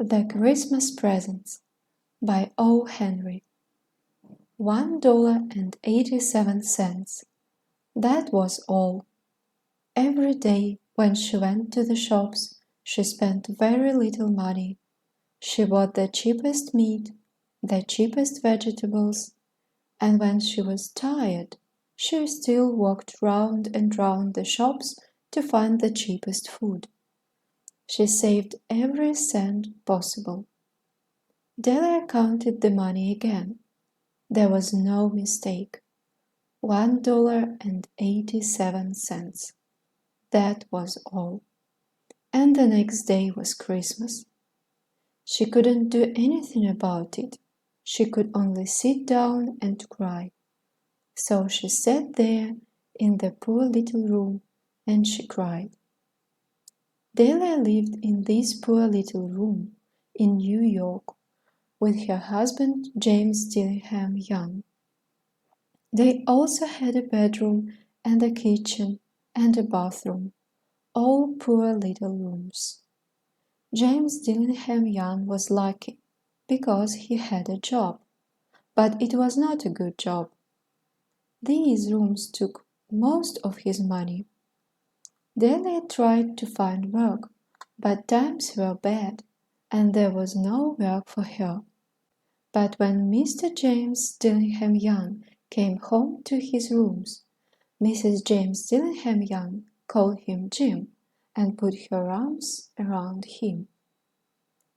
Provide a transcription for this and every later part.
The Christmas Presents by O.Henry. $1.87. That was all. Every day when she went to the shops, she spent very little money. She bought the cheapest meat, the cheapest vegetables, and when she was tired, she still walked round and round the shops to find the cheapest food. She saved every cent possible. Delia counted the money again. There was no mistake. $1.87. That was all. And the next day was Christmas. She couldn't do anything about it. She could only sit down and cry. So she sat there in the poor little room and she cried. Delia lived in this poor little room in New York with her husband James Dillingham Young. They also had a bedroom and a kitchen and a bathroom, all poor little rooms. James Dillingham Young was lucky because he had a job, but it was not a good job. These rooms took most of his money. Delia tried to find work, but times were bad and there was no work for her. But when Mr. James Dillingham Young came home to his rooms, Mrs. James Dillingham Young called him Jim and put her arms around him.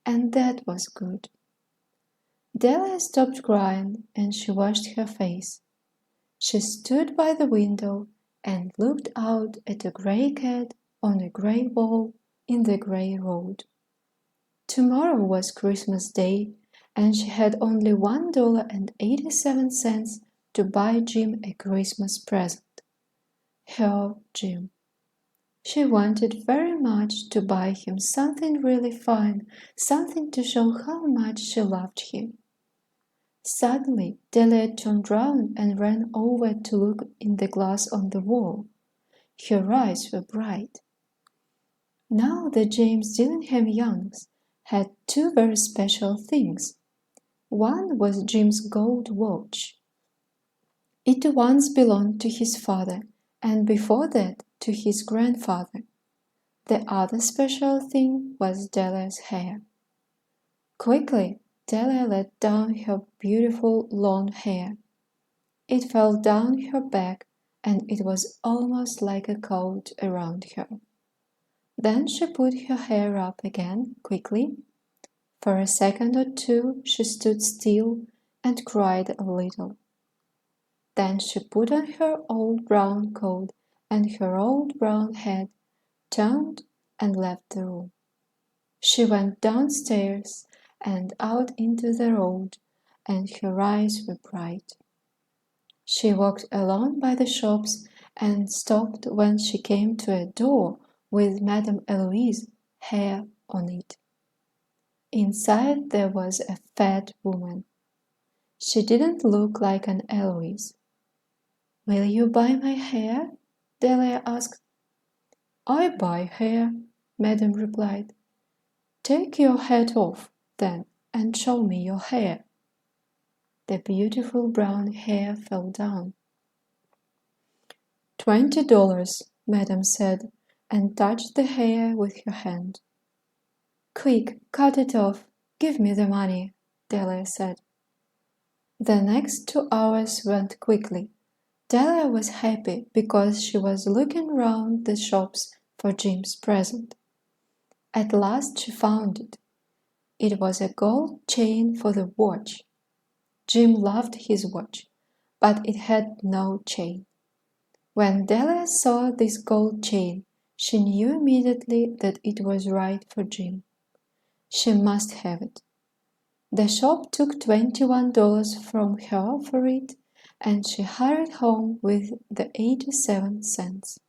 And that was good. Delia stopped crying and she washed her face. She stood by the window and looked out at a grey cat on a grey wall in the grey road. Tomorrow was Christmas Day, and she had only $1.87 to buy Jim a Christmas present. Her Jim. She wanted very much to buy him something really fine, something to show how much she loved him. Suddenly, Delia turned round and ran over to look in the glass on the wall. Her eyes were bright. Now the James Dillingham Youngs had two very special things. One was Jim's gold watch. It once belonged to his father, and before that to his grandfather. The other special thing was Delia's hair. Quickly, Delia let down her beautiful long hair. It fell down her back, and it was almost like a coat around her. Then she put her hair up again quickly. For a second or two she stood still and cried a little. Then she put on her old brown coat and her old brown hat, turned and left the room. She went downstairs and out into the road, and her eyes were bright. She walked along by the shops and stopped when she came to a door with Madame Eloise's hair on it. Inside there was a fat woman. She didn't look like an Eloise. "Will you buy my hair?" Delia asked. "I buy hair," Madame replied. "Take your hat off, then, and show me your hair." The beautiful brown hair fell down. $20, Madame said, and touched the hair with her hand. "Quick, cut it off. Give me the money," Delia said. The next 2 hours went quickly. Delia was happy because she was looking round the shops for Jim's present. At last she found it. It was a gold chain for the watch. Jim loved his watch, but it had no chain. When Delia saw this gold chain, she knew immediately that it was right for Jim. She must have it. The shop took $21 from her for it, and she hurried home with the 87 cents.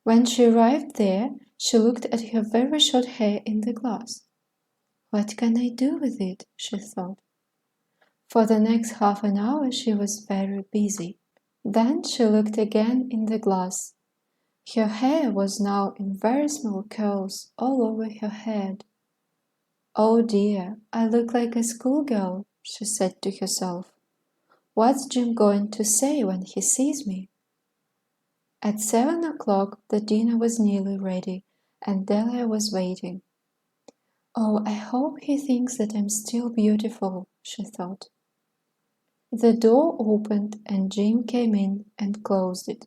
When she arrived there, she looked at her very short hair in the glass. "What can I do with it?" she thought. For the next half an hour she was very busy. Then she looked again in the glass. Her hair was now in very small curls all over her head. Oh dear, I look like a schoolgirl, she said to herself. What's Jim going to say when he sees me? At 7 o'clock the dinner was nearly ready, and Delia was waiting. Oh, I hope he thinks that I'm still beautiful, she thought. The door opened and Jim came in and closed it.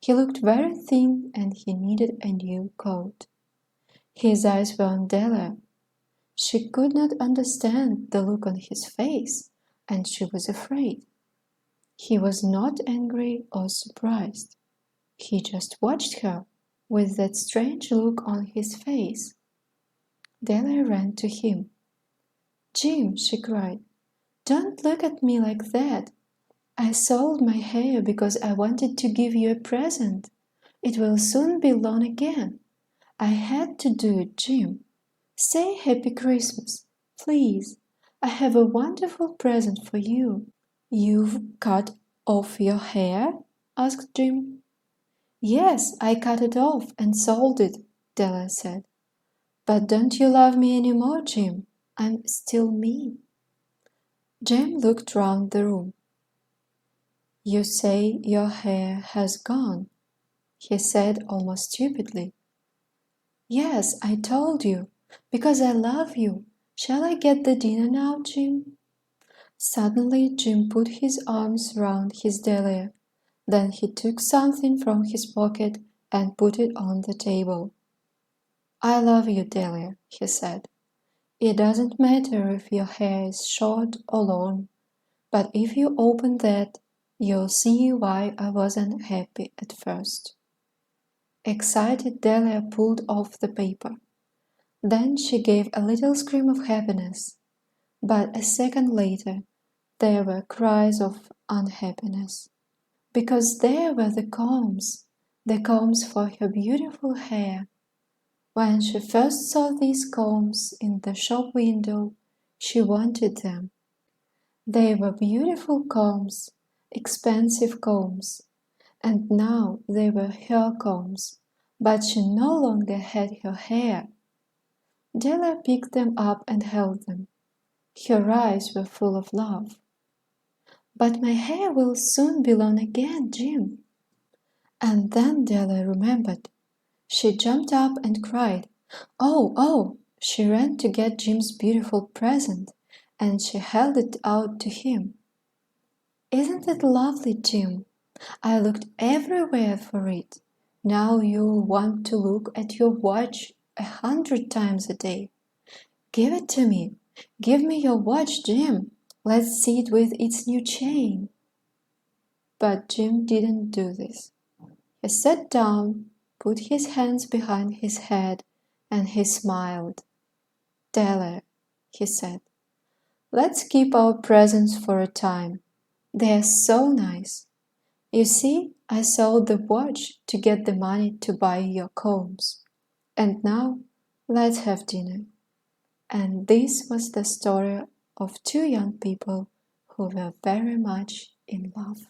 He looked very thin and he needed a new coat. His eyes were on Delia. She could not understand the look on his face, and she was afraid. He was not angry or surprised. He just watched her with that strange look on his face. Delia ran to him. Jim, she cried, don't look at me like that. I sold my hair because I wanted to give you a present. It will soon be long again. I had to do it, Jim. Say Happy Christmas, please. I have a wonderful present for you. You've cut off your hair? Asked Jim. Yes, I cut it off and sold it, Delia said. But don't you love me anymore, Jim? I'm still me. Jim looked round the room. You say your hair has gone, he said almost stupidly. Yes, I told you, because I love you. Shall I get the dinner now, Jim? Suddenly Jim put his arms round his Delia. Then he took something from his pocket and put it on the table. I love you, Delia, he said. It doesn't matter if your hair is short or long, but if you open that, you'll see why I wasn't happy at first. Excited, Delia pulled off the paper. Then she gave a little scream of happiness, but a second later there were cries of unhappiness, because there were the combs for her beautiful hair. When she first saw these combs in the shop window, she wanted them. They were beautiful combs, expensive combs, and now they were her combs, but she no longer had her hair. Delia picked them up and held them. Her eyes were full of love. But my hair will soon be long again, Jim. And then Delia remembered. She jumped up and cried, Oh, oh! She ran to get Jim's beautiful present, and she held it out to him. Isn't it lovely, Jim? I looked everywhere for it. Now you'll want to look at your watch 100 times a day. Give it to me. Give me your watch, Jim. Let's see it with its new chain. But Jim didn't do this. He sat down, put his hands behind his head, and he smiled. Delia, he said, let's keep our presents for a time. They're so nice. You see, I sold the watch to get the money to buy your combs. And now, let's have dinner. And this was the story of two young people who were very much in love.